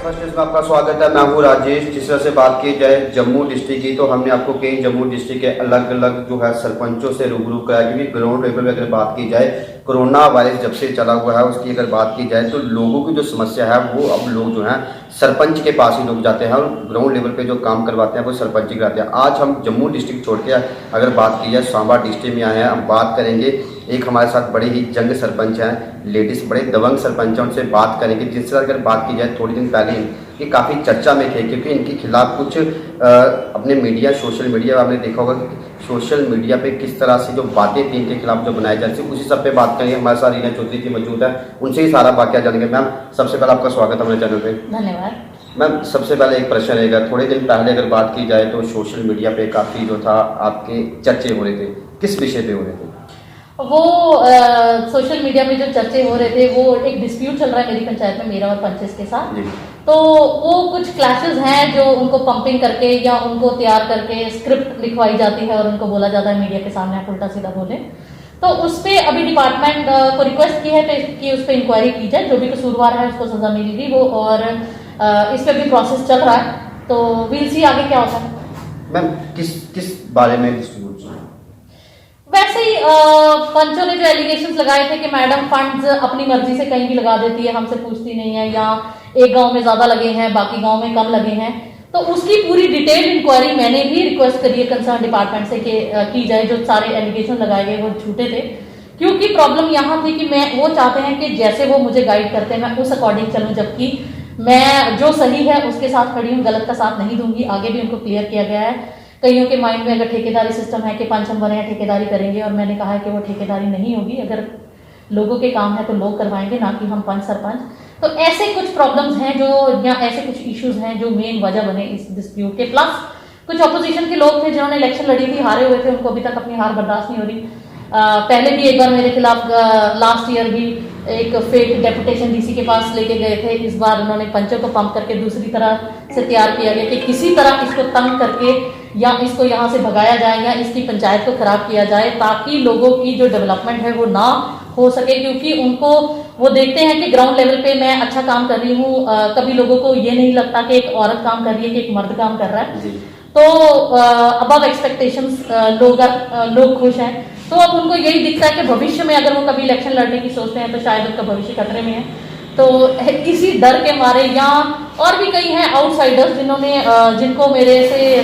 First news में आपका स्वागत है। मैं हूँ राजेश। जिस तरह से बात की जाए जम्मू डिस्ट्रिक्ट की, तो हमने आपको कई जम्मू डिस्ट्रिक्ट के अलग अलग जो है सरपंचों से रूबरू कराया, क्योंकि ग्राउंड लेवल पर अगर बात की जाए, कोरोना वायरस जब से चला हुआ है उसकी अगर बात की जाए तो लोगों की जो समस्या है वो अब लोग जो है सरपंच के पास ही लोग जाते हैं और ग्राउंड लेवल पे जो काम करवाते हैं वो सरपंच ही कराते हैं। आज हम जम्मू डिस्ट्रिक्ट छोड़ के अगर बात की जाए सांबा डिस्ट्रिक्ट में आए हैं। हम बात करेंगे, एक हमारे साथ बड़े ही जंग सरपंच हैं, लेडीज़ बड़े दबंग सरपंच हैं, उनसे बात करेंगे। जिससे अगर बात की जाए थोड़ी दिन पहले ये काफ़ी चर्चा में थे, क्योंकि इनके खिलाफ कुछ अपने मीडिया सोशल मीडिया आपने देखा होगा कि सोशल मीडिया पे किस तरह से जो बातें थी इनके खिलाफ जो बनाई जाती है, उसी सब पे बात करेंगे। हमारे साथ रीना चौधरी जी मौजूद है, उनसे ही सारा वाकया जानेंगे। मैम सबसे पहले आपका स्वागत है हमारे चैनल पे। धन्यवाद। मैम सबसे पहले एक प्रश्न रहेगा, थोड़े दिन पहले अगर बात की जाए तो सोशल मीडिया पे काफ़ी जो था आपके चर्चे हो रहे थे, किस विषय पे हो रहे थे? वो सोशल मीडिया में जो चर्चे हो रहे थे, वो एक डिस्प्यूट चल रहा है मेरी पंचायत में, मेरा और पंचेस के साथ। तो वो कुछ क्लैशेस हैं जो उनको पंपिंग करके या उनको तैयार करके स्क्रिप्ट लिखवाई जाती है और उनको बोला जाता है मीडिया के सामने आप उल्टा सीधा बोले। तो उस पर अभी डिपार्टमेंट को रिक्वेस्ट की है कि उस पर इंक्वायरी की जाए, जो भी कसूरवार है उसको सजा मिलेगी वो, और इस पर भी प्रोसेस चल रहा है। तो वील सी आगे क्या होता है। मैम किस बारे में डिस्प्यूट? वैसे ही पंचों ने जो एलिगेशंस लगाए थे कि मैडम फंड्स अपनी मर्जी से कहीं भी लगा देती है, हमसे पूछती नहीं है, या एक गांव में ज्यादा लगे हैं बाकी गांव में कम लगे हैं, तो उसकी पूरी डिटेल इंक्वायरी मैंने भी रिक्वेस्ट करी है कंसर्न डिपार्टमेंट से कि की जाए। जो सारे एलिगेशन लगाए गए वो झूठे थे, क्योंकि प्रॉब्लम यहाँ थी कि वो चाहते हैं कि जैसे वो मुझे गाइड करते हैं मैं उस अकॉर्डिंग चलूँ, जबकि मैं जो सही है उसके साथ खड़ी हूँ, गलत का साथ नहीं दूंगी। आगे भी उनको क्लियर किया गया है। कईयों के माइंड में अगर ठेकेदारी सिस्टम है कि पंच हम बने हैं ठेकेदारी करेंगे, और मैंने कहा है कि वो ठेकेदारी नहीं होगी, अगर लोगों के काम है तो लोग करवाएंगे, ना कि हम पंच सरपंच। तो ऐसे कुछ प्रॉब्लम्स हैं जो, या ऐसे कुछ इश्यूज हैं जो मेन वजह बने इस डिस्प्यूट के। प्लस कुछ अपोजिशन के लोग थे जिन्होंने इलेक्शन लड़ी थी, हारे हुए थे, उनको अभी तक अपनी हार बर्दाश्त नहीं हो रही। पहले भी एक बार मेरे खिलाफ लास्ट ईयर भी एक फेक डेपुटेशन डीसी के पास लेके गए थे। इस बार उन्होंने पंचों को पंप करके दूसरी तरह से तैयार किया गया कि किसी तरह इसको तंग करके या इसको यहाँ से भगाया जाए या इसकी पंचायत को खराब किया जाए, ताकि लोगों की जो डेवलपमेंट है वो ना हो सके। क्योंकि उनको वो देखते हैं कि ग्राउंड लेवल पे मैं अच्छा काम कर रही हूँ, कभी लोगों को ये नहीं लगता कि एक औरत काम कर रही है कि एक मर्द काम कर रहा है। तो अबव एक्सपेक्टेशंस लोग खुश हैं। तो अब उनको यही दिखता है कि भविष्य में अगर वो कभी इलेक्शन लड़ने की सोचते हैं तो शायद उनका भविष्य खतरे में है। तो इसी डर के मारे, या और भी कई हैं आउटसाइडर्स जिनको मेरे से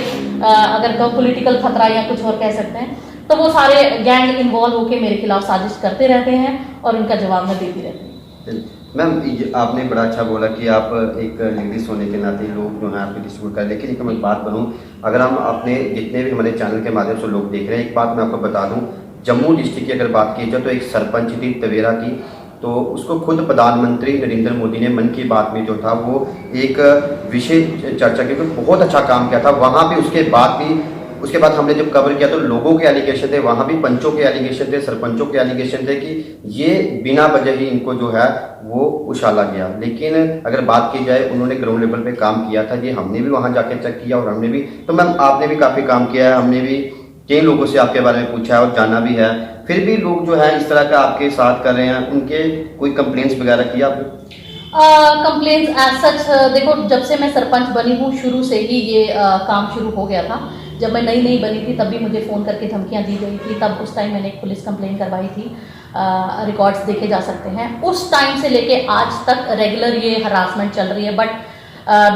अगर कहो पॉलिटिकल खतरा या कुछ और कह सकते हैं, तो वो सारे गैंग इन्वॉल्व होकर मेरे खिलाफ साजिश करते रहते हैं और उनका जवाब मैं देती रहती हूँ। मैम आपने बड़ा अच्छा बोला कि आप एक लेडीज होने के नाते लोग जो है आपके डिस्ट्रीब्यूट करें, लेकिन एक मैं बात बनूँ, अगर हम अपने जितने भी हमारे चैनल के माध्यम से लोग देख रहे हैं, एक बात मैं आपको बता दूँ, जम्मू डिस्ट्रिक्ट की अगर बात की जाए तो एक सरपंच थी तवेरा की, तो उसको खुद प्रधानमंत्री नरेंद्र मोदी ने मन की बात में जो था वो एक विषय चर्चा की, बहुत अच्छा काम किया था वहाँ भी। उसके बाद हमने जब कवर किया तो लोगों के एलिगेशन थे, वहाँ भी पंचों के एलिगेशन थे, सरपंचों के एलिगेशन थे कि ये बिना वजह ही इनको जो है वो उछाला गया। लेकिन अगर बात की जाए उन्होंने ग्राउंड लेवल पे काम किया था, ये हमने भी वहाँ जाके चेक किया और हमने भी, तो मैम आपने भी काफ़ी काम किया है, हमने भी कई लोगों से आपके बारे में पूछा है और जाना भी है, फिर भी लोग जो है इस तरह का आपके साथ कर रहे हैं, उनके कोई कंप्लेंट्स वगैरह किया आपने? कंप्लेंट्स एज सच देखो, जब से मैं सरपंच बनी हूँ शुरू से ही ये काम शुरू हो गया था। जब मैं नई बनी थी तब भी मुझे फ़ोन करके धमकियाँ दी गई थी, तब उस टाइम मैंने एक पुलिस कंप्लेंट करवाई थी। रिकॉर्ड्स देखे जा सकते हैं। उस टाइम से लेके आज तक रेगुलर ये हरासमेंट चल रही है। बट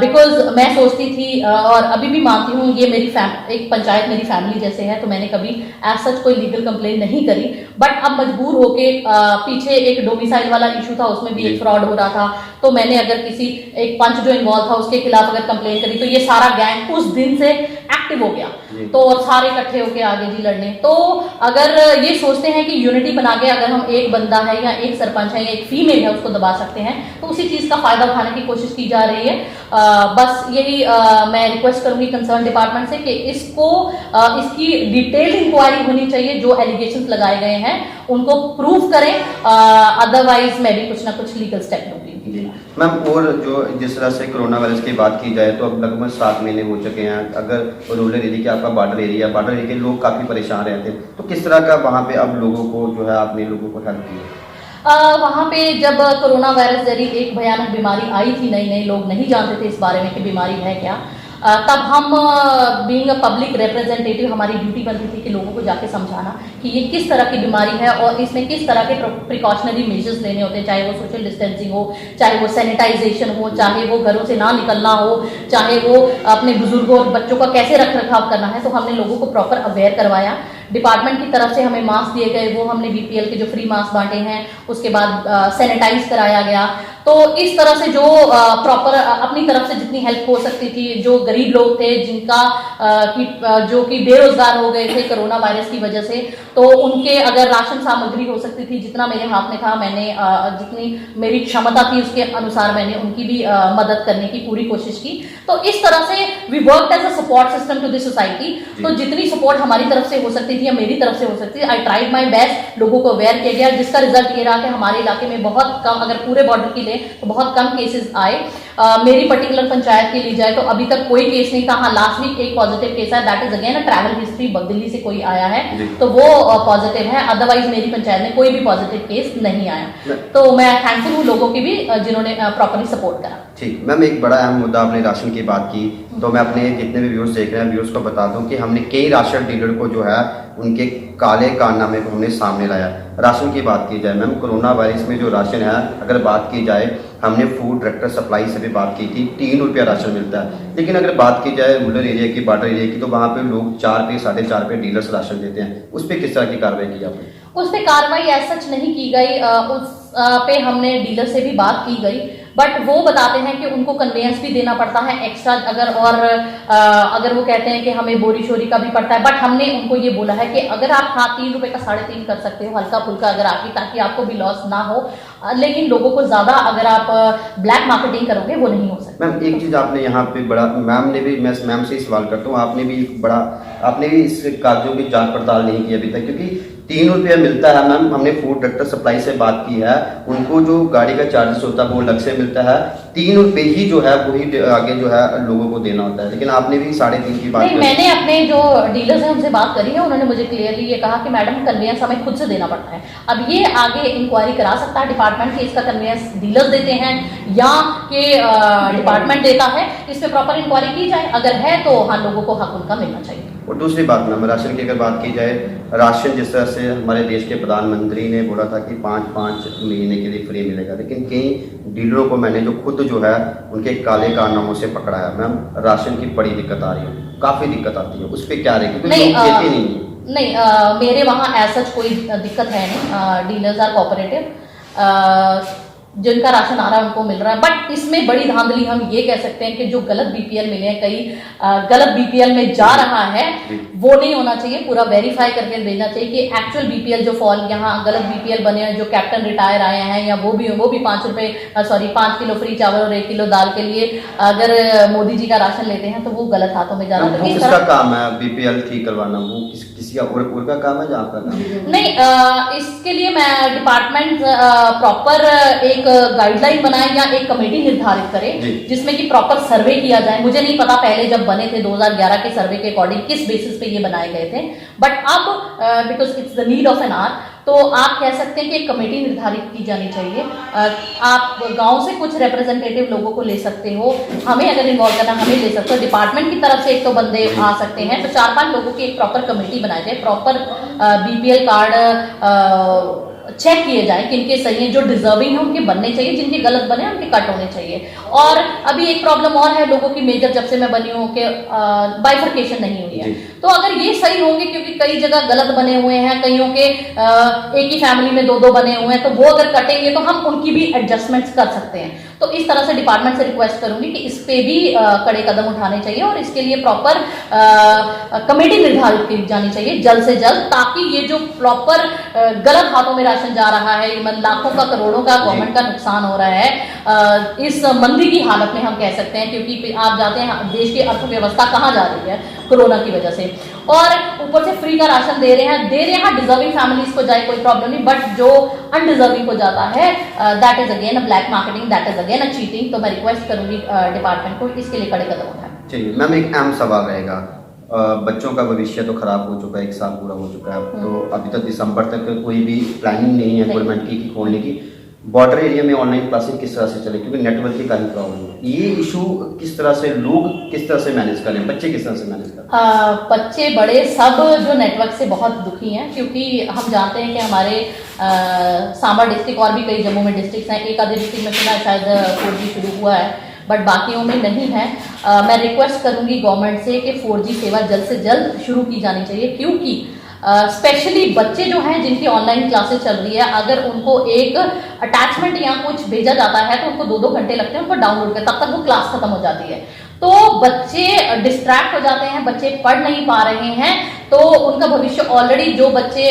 बिकॉज मैं सोचती थी और अभी भी मानती हूँ ये मेरी एक पंचायत मेरी फैमिली जैसे है, तो मैंने कभी एज सच कोई लीगल कंप्लेंट नहीं करी। बट अब मजबूर होके पीछे एक डोमिसाइल वाला इशू था, उसमें भी एक फ्रॉड हो रहा था, तो मैंने अगर किसी एक पंच जो इन्वॉल्व था उसके खिलाफ अगर कंप्लेंट करी, तो ये सारा गैंग उस दिन से एक्टिव हो गया, तो और सारे इकट्ठे होके आगे जी लड़ने। तो अगर ये सोचते हैं कि यूनिटी बना के अगर हम एक बंदा है या एक सरपंच है या एक फीमेल है उसको दबा सकते हैं, तो उसी चीज का फायदा उठाने की कोशिश की जा रही है। बस यही मैं रिक्वेस्ट करूंगी कंसर्न डिपार्टमेंट से कि इसकी डिटेल इंक्वायरी होनी चाहिए, जो एलिगेशंस लगाए गए हैं उनको प्रूव करें, अदरवाइज मैं भी कुछ ना कुछ लीगल स्टेप लूंगी। मैम और जो जिस तरह से कोरोना वायरस की बात की जाए तो अब लगभग 7 महीने हो चुके हैं। अगर रूरल एरिया के आपका बॉर्डर एरिया के लोग काफ़ी परेशान रहते हैं, तो किस तरह का वहाँ पे अब लोगों को जो है आपने लोगों को हेल्प की? वहाँ पे जब कोरोना वायरस जैसी एक भयानक बीमारी आई थी, नई नई लोग नहीं जानते थे इस बारे में कि बीमारी है क्या, तब हम बीइंग अ पब्लिक रिप्रेजेंटेटिव हमारी ड्यूटी बनती थी कि लोगों को जाके समझाना कि ये किस तरह की बीमारी है और इसमें किस तरह के प्रिकॉशनरी मेजर्स लेने होते हैं, चाहे वो सोशल डिस्टेंसिंग हो, चाहे वो सैनिटाइजेशन हो, चाहे वो घरों से ना निकलना हो, चाहे वो अपने बुजुर्गों और बच्चों का कैसे रख रखाव करना है। तो हमने लोगों को प्रॉपर अवेयर करवाया। डिपार्टमेंट की तरफ से हमें मास्क दिए गए, वो हमने बीपीएल के जो फ्री मास्क बांटे हैं, उसके बाद सैनिटाइज कराया गया। तो इस तरह से जो प्रॉपर अपनी तरफ से जितनी हेल्प हो सकती थी, जो गरीब लोग थे जिनका जो कि बेरोजगार हो गए थे कोरोना वायरस की वजह से, तो उनके अगर राशन सामग्री हो सकती थी, जितना मेरे हाथ में था मैंने जितनी मेरी क्षमता थी उसके अनुसार मैंने उनकी भी मदद करने की पूरी कोशिश की। तो इस तरह से we work as a support system to the society. तो जितनी सपोर्ट हमारी तरफ से हो सकती थी या मेरी तरफ से हो सकती थी, आई ट्राइड माई बेस्ट। लोगों को अवेयर किया गया, जिसका रिजल्ट ये रहा कि हमारे इलाके में बहुत कम, अगर पूरे बॉर्डर की ले तो बहुत कम केसेस आए। मेरी पर्टिकुलर पंचायत की ली जाए तो अभी तक कोई केस नहीं था। हाँ, लास्ट वीक एक पॉजिटिव केस है, that is again a travel history, Delhi से कोई आया है तो वो पॉजिटिव है। अदरवाइज मेरी पंचायत में कोई भी पॉजिटिव केस नहीं आया। तो मैं थैंकफुल हूँ लोगों की भी जिन्होंने प्रॉपरली सपोर्ट करा। ठीक मैम, एक बड़ा अहम मुद्दा आपने राशन की बात की, तो मैं अपने जितने भी व्यूअर्स देख रहे हैं व्यूअर्स को बता दूं कि हमने कई राशन डीलर को जो है उनके काले कारनामे को हमने सामने लाया। राशन की बात की जाए मैम, कोरोना वायरस में जो राशन है, अगर बात की जाए, हमने फूड डायरेक्टर सप्लाई से भी बात की थी, 3 रुपया राशन मिलता है। लेकिन अगर बात की जाए रूरल एरिया की, बॉर्डर एरिया की, तो वहाँ पे लोग 4 पे 4.5 पे डीलर्स राशन देते हैं। उस पर किस तरह की कार्रवाई की आपने? उस पर कार्रवाई ऐसा सच नहीं की गई। उस पे हमने डीलर से भी बात की गई, बट वो बताते हैं कि उनको कन्वेंस भी देना पड़ता है एक्स्ट्रा, अगर वो कहते हैं कि हमें बोरी शोरी का भी पड़ता है। बट हमने उनको ये बोला है कि अगर आप 3 रुपए का 3.5 कर सकते हो हल्का फुल्का, अगर आपकी, ताकि आपको भी लॉस ना हो, लेकिन लोगों को ज्यादा अगर आप ब्लैक मार्केटिंग करोगे वो नहीं हो सकता। मैम एक चीज़ आपने यहाँ पे बड़ा, मैम ने भी, मैं मैम से ही सवाल करता हूँ, आपने भी इस कागजों की जांच पड़ताल नहीं की अभी तक, क्योंकि 3 रुपया मिलता है मैम। हमने फूड डायरेक्टर सप्लाई से बात की है, उनको जो गाड़ी का चार्जेस होता है वो अलग से मिलता है। 3 रुपये ही जो है वही आगे जो है लोगों को देना होता है, लेकिन आपने भी 3.5 की बात नहीं, मैंने अपने जो डीलर्स हैं उनसे बात करी है, उन्होंने मुझे क्लियरली ये कहा कि मैडम कन्वेंस हमें खुद से देना पड़ता है। अब ये आगे इंक्वायरी करा सकता है डिपार्टमेंट कि इसका कन्वेंस डीलर्स देते हैं या कि डिपार्टमेंट देता है, इस पर प्रॉपर इंक्वायरी की जाए। अगर है तो हाँ, लोगों को हक उनका मिलना चाहिए। और दूसरी बात मैम, राशन की अगर बात की जाए, राशन जिस तरह से हमारे देश के प्रधानमंत्री ने बोला था कि 5-5 महीने के लिए फ्री मिलेगा, लेकिन कई डीलरों को मैंने जो खुद जो है उनके काले कारनामों से पकड़ा है मैम, राशन की बड़ी दिक्कत आ रही है, काफ़ी दिक्कत आती है। उस पर क्या रहेगी? नहीं, मेरे वहाँ ऐसा कोई दिक्कत है नहीं। डीलर्स आर कोऑपरेटिव, जिनका राशन आ रहा है उनको मिल रहा है। बट इसमें बड़ी धांधली हम ये कह सकते हैं कि जो गलत बीपीएल मिले हैं, कई गलत बीपीएल में जा रहा है, वो नहीं होना चाहिए। पूरा वेरीफाई करके भेजना चाहिए कि एक्चुअल बीपीएल जो फॉल, यहाँ गलत बीपीएल बने हैं, जो कैप्टन रिटायर आए हैं, या वो भी 5 किलो फ्री चावल और 1 किलो दाल के लिए अगर मोदी जी का राशन लेते हैं तो वो गलत हाथों में जा रहा है। तो किसका काम है बीपीएल ठीक करवाना? वो किसी का काम है, जहाँ का नहीं, इसके लिए मैं डिपार्टमेंट प्रॉपर एक गाइडलाइन बनाए या एक कमेटी निर्धारित करे जिसमें कि प्रॉपर सर्वे किया जाए। मुझे नहीं पता पहले जब बने थे 2011 के सर्वे के अकॉर्डिंग किस बेसिस पे ये बनाए गए थे, बट अब because it's the need of an hour, तो आप कह सकते हैं कि एक कमेटी निर्धारित की जानी चाहिए। आप गांव से कुछ रिप्रेजेंटेटिव लोगों को ले सकते हो, हमें अगर इन्वॉल्व करना हमें ले सकते हो, डिपार्टमेंट की तरफ से एक तो बंदे आ सकते हैं, तो 4-5 लोगों की एक प्रॉपर कमेटी बनाई जाए, प्रॉपर बीपीएल कार्ड चेक किए जाए किनके सही है, जो डिजर्विंग है उनके बनने चाहिए, जिनके गलत बने उनके कट होने चाहिए। और अभी एक प्रॉब्लम और है लोगों की मेजर, जब से मैं बनी हूँ कि बाइफर्केशन नहीं हुई है। तो अगर ये सही होंगे, क्योंकि कई जगह गलत बने हुए हैं, कईयों के एक ही फैमिली में 2-2 बने हुए हैं, तो वो अगर कटेंगे तो हम उनकी भी एडजस्टमेंट्स कर सकते हैं। तो इस तरह से डिपार्टमेंट से रिक्वेस्ट करूंगी कि इस पे भी कड़े कदम उठाने चाहिए और इसके लिए प्रॉपर कमेटी निर्धारित की जानी चाहिए जल्द से जल्द, ताकि ये जो प्रॉपर गलत हाथों में राशन जा रहा है, लाखों का करोड़ों का गवर्नमेंट का नुकसान हो रहा है, इस मंदी की हालत में हम कह सकते हैं, क्योंकि आप जाते हैं देश की अर्थव्यवस्था कहाँ जा रही है कोरोना की वजह से, और ऊपर से फ्री का राशन दे रहे हैं डिजर्विंग फैमिलीज को जाए कोई प्रॉब्लम नहीं, बट जो अनडिजर्विंग को जाता है that is again a black marketing, that is again a cheating. तो मैं रिक्वेस्ट करूंगी डिपार्टमेंट को इसके लिए कड़े कदम उठाएं। चलिए मैम, एक अहम सवाल रहेगा, बच्चों का भविष्य तो खराब हो चुका है, 1 साल पूरा हो चुका है, तो अभी तक दिसंबर तक कोई भी प्लानिंग नहीं है गवर्नमेंट की खोलने की। बॉर्डर एरिया में ऑनलाइन क्लासेस किस तरह से चले, क्योंकि नेटवर्क की काफ़ी प्रॉब्लम है। ये इशू किस तरह से लोग किस तरह से मैनेज करें, बच्चे किस तरह से मैनेज करें? बच्चे बड़े सब जो नेटवर्क से बहुत दुखी हैं, क्योंकि हम जानते हैं कि हमारे सांबा डिस्ट्रिक्ट और भी कई जम्मू में डिस्ट्रिक्ट हैं, एक आधे डिस्ट्रिक्ट में सुना शायद 4G शुरू हुआ है, बट बाकियों में नहीं है। मैं रिक्वेस्ट करूंगी गवर्नमेंट से कि 4G सेवा जल्द से जल्द शुरू की जानी चाहिए, क्योंकि स्पेशली बच्चे जो हैं जिनकी ऑनलाइन क्लासेस चल रही है, अगर उनको एक अटैचमेंट या कुछ भेजा जाता है तो उनको 2-2 घंटे लगते हैं उनको डाउनलोड कर, तब तक वो क्लास खत्म हो जाती है। तो बच्चे डिस्ट्रैक्ट हो जाते हैं, बच्चे पढ़ नहीं पा रहे हैं, तो उनका भविष्य ऑलरेडी जो बच्चे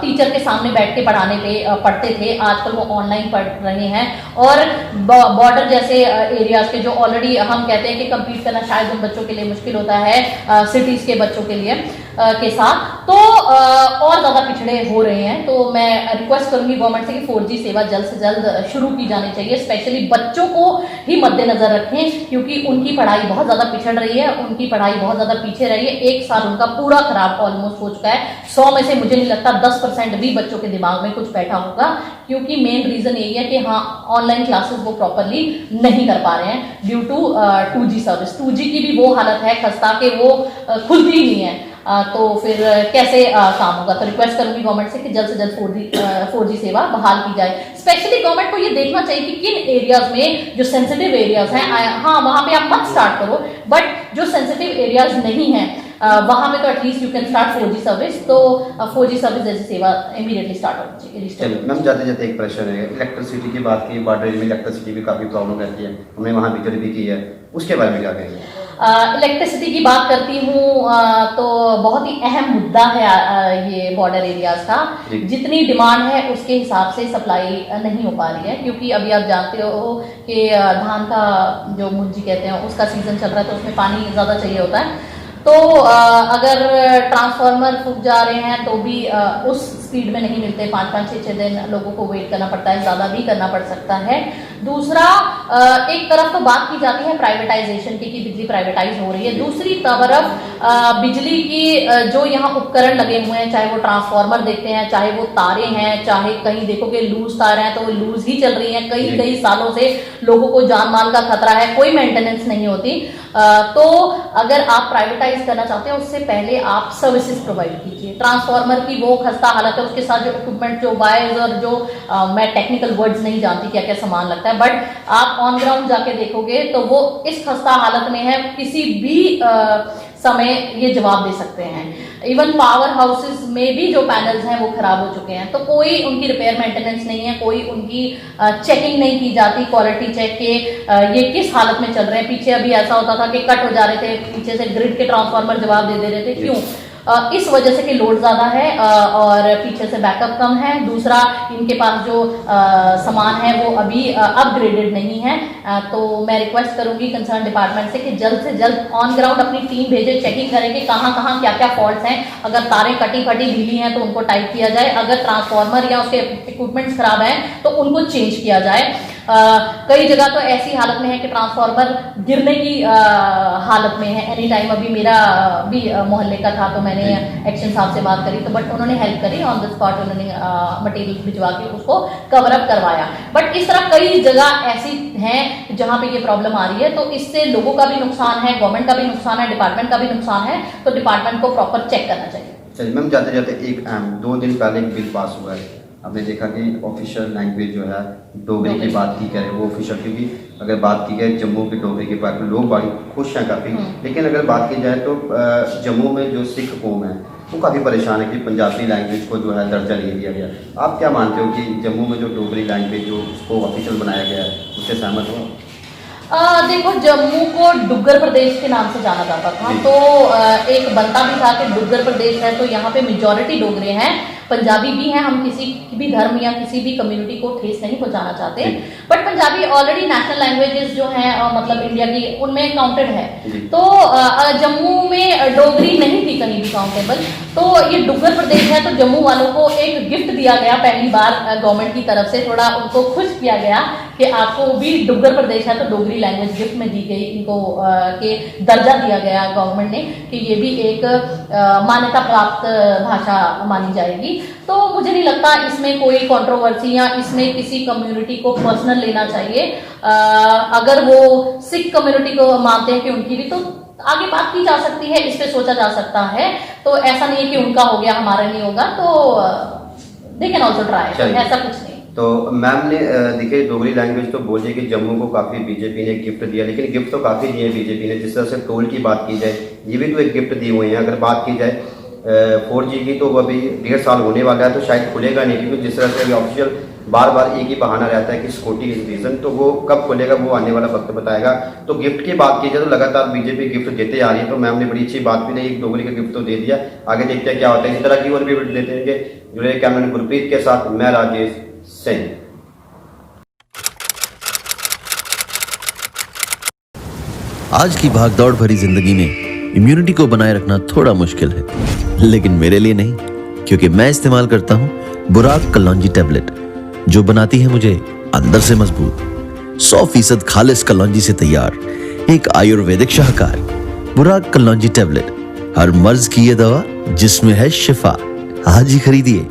टीचर के सामने बैठ के पढ़ाने पे पढ़ते थे, आजकल वो ऑनलाइन पढ़ रहे हैं। और बॉर्डर जैसे एरियाज के जो ऑलरेडी हम कहते हैं कि कम्पीट करना शायद उन बच्चों के लिए मुश्किल होता है सिटीज के बच्चों के लिए के साथ, तो और ज़्यादा पिछड़े हो रहे हैं। तो मैं रिक्वेस्ट करूंगी गवर्नमेंट से कि 4G सेवा जल्द से जल्द शुरू की जानी चाहिए, स्पेशली बच्चों को ही मद्देनजर रखें, क्योंकि उनकी पढ़ाई बहुत ज़्यादा पिछड़ रही है, उनकी पढ़ाई बहुत ज़्यादा पीछे रही है। 1 साल उनका पूरा खराब ऑलमोस्ट हो चुका है। 100 में से मुझे नहीं लगता 10% भी बच्चों के दिमाग में कुछ बैठा होगा, क्योंकि मेन रीजन यही है कि हाँ, ऑनलाइन क्लासेस वो प्रॉपरली नहीं कर पा रहे हैं due to 2G service. 2G की भी वो हालत है खस्ता कि वो खुलती ही नहीं है, तो फिर कैसे काम होगा। तो रिक्वेस्ट करूंगी गवर्नमेंट से कि जल्द से जल्द 4G सेवा बहाल की जाए। स्पेशली गवर्नमेंट को ये देखना चाहिए कि किन एरियाज में जो सेंसिटिव एरियाज हैं, हाँ वहां पे आप मत स्टार्ट करो, बट जो सेंसिटिव एरियाज नहीं हैं वहां पे तो at least you can start 4G service. तो 4G सर्विस जैसी सेवा इमीडिएटली स्टार्ट होनी चाहिए। मैम जाते जाते एक प्रश्न है, इलेक्ट्रिसिटी की बात की, बॉर्डर एरिया में इलेक्ट्रिसिटी भी काफ़ी प्रॉब्लम रहती है, हमने वहाँ विजिट भी की है, उसके बारे में क्या कहेंगे? इलेक्ट्रिसिटी की बात करती हूँ तो बहुत ही अहम मुद्दा है ये बॉर्डर एरियाज का। जितनी डिमांड है उसके हिसाब से सप्लाई नहीं हो पा रही है, क्योंकि अभी आप जानते हो कि धान का जो मुंजी कहते हैं उसका सीजन चल रहा है, तो उसमें पानी ज़्यादा चाहिए होता है। तो अगर ट्रांसफार्मर फूक जा रहे हैं तो भी उस स्पीड में नहीं मिलते, 5-5, 6-6 दिन लोगों को वेट करना पड़ता है, ज़्यादा भी करना पड़ सकता है। दूसरा, एक तरफ तो बात की जाती है प्राइवेटाइजेशन की कि बिजली प्राइवेटाइज हो रही है, दूसरी तरफ बिजली की जो यहाँ उपकरण लगे हुए हैं, चाहे वो ट्रांसफार्मर देखते हैं, चाहे वो तारे हैं, चाहे कहीं देखोगे लूज तार हैं तो वो लूज ही चल रही हैं, कई सालों से लोगों को जान माल का खतरा है, कोई मेंटेनेंस नहीं होती। तो अगर आप प्राइवेटाइज करना चाहते हैं उससे पहले आप सर्विसेज प्रोवाइड कीजिए। ट्रांसफार्मर की वो खस्ता हालत है, उसके साथ जो इक्विपमेंट, जो वायर्स और जो मैं टेक्निकल वर्ड्स नहीं जानती क्या क्या सामान लगता है, बट आप ऑन ग्राउंड जाके देखोगे तो वो इस खस्ता हालत में है, किसी भी समय ये जवाब दे सकते हैं। इवन पावर हाउसेस में भी जो पैनल्स हैं वो खराब हो चुके हैं, तो कोई उनकी रिपेयर मेंटेनेंस नहीं है, कोई उनकी चेकिंग नहीं की जाती, क्वालिटी चेक के ये किस हालत में चल रहे हैं। पीछे अभी ऐसा होता था कि कट हो जा रहे थे, पीछे से ग्रिड के ट्रांसफार्मर जवाब दे रहे थे, क्यों? इस वजह से कि लोड ज़्यादा है और पीछे से बैकअप कम है। दूसरा, इनके पास जो सामान है वो अभी अपग्रेडेड नहीं है। तो मैं रिक्वेस्ट करूंगी कंसर्न डिपार्टमेंट से कि जल्द से जल्द ऑन ग्राउंड अपनी टीम भेजे, चेकिंग करें कि कहाँ क्या क्या फॉल्ट्स हैं। अगर तारें कटी फटी ढीली हैं तो उनको टाइट किया जाए, अगर ट्रांसफार्मर या उसके इक्विपमेंट्स खराब हैं तो उनको चेंज किया जाए। कई जगह तो ऐसी हालत में है कि ट्रांसफार्मर गिरने की हालत में है एनी टाइम। अभी मेरा भी मोहल्ले का था तो मैंने एक्शन साहब से बात करी, तो बट उन्होंने हेल्प करी, ऑन द स्पॉट उन्होंने मटेरियल भिजवा के उसको कवर अप करवाया। बट इस तरह कई जगह ऐसी हैं जहां पे ये प्रॉब्लम आ रही है, तो इससे लोगों का भी नुकसान है, गवर्नमेंट का भी नुकसान है, डिपार्टमेंट का भी नुकसान है, तो डिपार्टमेंट को प्रॉपर चेक करना चाहिए। चलिए मैम, जाते जाते एक 2 दिन पहले एक बिल पास हुआ है, हमने देखा कि ऑफिशियल लैंग्वेज जो है डोगरी की बात की करें वो ऑफिशियल, क्योंकि अगर बात की जाए जम्मू की डोगरी के बारे में लोग बड़ी खुश हैं काफ़ी, लेकिन अगर बात की जाए तो जम्मू में जो सिख कौम है वो काफ़ी परेशान है कि पंजाबी लैंग्वेज को जो है दर्जा नहीं दिया गया। आप क्या मानते हो कि जम्मू में जो डोगरी लैंग्वेज जो उसको ऑफिशियल बनाया गया है उससे सहमत हो? देखो, जम्मू को डुग्गर प्रदेश के नाम से जाना जाता था, तो एक बनता भी था कि डुग्गर प्रदेश है तो यहाँ पे मेजॉरिटी डोगरे हैं। पंजाबी भी हैं, हम किसी भी धर्म या किसी भी कम्युनिटी को ठेस नहीं पहुंचाना चाहते, but Punjabi already national languages जो हैं मतलब इंडिया की उनमें काउंटेड है। तो जम्मू में डोगरी नहीं थी कहीं भी काउंटेबल, तो ये डुग्गर प्रदेश है, तो जम्मू वालों को एक गिफ्ट दिया गया पहली बार गवर्नमेंट की तरफ से, थोड़ा उनको खुश किया गया कि आपको भी डुग्गर प्रदेश है तो डोगरी लैंग्वेज गिफ्ट में दी गई, इनको के दर्जा दिया गया गवर्नमेंट ने कि ये भी एक मान्यता प्राप्त भाषा मानी जाएगी। तो मुझे नहीं लगता इसमें कोई कंट्रोवर्सी या इसमें किसी कम्युनिटी को पर्सनल लेना चाहिए। अगर वो सिख कम्युनिटी को मानते हैं कि उनकी भी, तो आगे बात की जा सकती है, इस पे सोचा जा सकता है। तो ऐसा नहीं है कि उनका हो गया हमारा नहीं होगा, तो दे कैन ऑल्सो ट्राई, ऐसा कुछ नहीं। तो मैम ने देखिए डोगरी लैंग्वेज तो बोलिए कि जम्मू को काफ़ी बीजेपी ने गिफ्ट दिया, लेकिन गिफ्ट तो काफ़ी दिए बीजेपी ने। जिस तरह से टोल की बात की जाए, ये भी तो एक गिफ्ट दिए हुए हैं। अगर बात की जाए 4G की, तो वो अभी 1.5 साल होने वाला है, तो शायद खुलेगा नहीं, क्योंकि जिस तरह से अभी ऑफिशियल बार बार एक ही बहाना रहता है कि सिक्योरिटी रीजन, तो वो कब खुलेगा वो आने वाला वक्त बताएगा। तो गिफ्ट की बात की जाए तो लगातार बीजेपी गिफ्ट देते आ रही है, तो मैम ने बड़ी अच्छी बात भी नहीं, एक डोगरी का गिफ्ट तो दे दिया। आगे देखते हैं क्या होता है, इस तरह की और भी गिफ्ट देते रहेंगे। जुड़े कैमरामैन गुरप्रीत के साथ मैं राजेश सिंह। आज की भागदौड़ भरी जिंदगी में इम्यूनिटी को बनाए रखना थोड़ा मुश्किल है, लेकिन मेरे लिए नहीं, क्योंकि मैं इस्तेमाल करता हूं बुराक कलौंजी टैबलेट, जो बनाती है मुझे अंदर से मजबूत। 100% खालिस कलौंजी से तैयार एक आयुर्वेदिक शाहकार बुराक कलौंजी टैबलेट, हर मर्ज की ये दवा जिसमें है शिफा। आज ही खरीदिए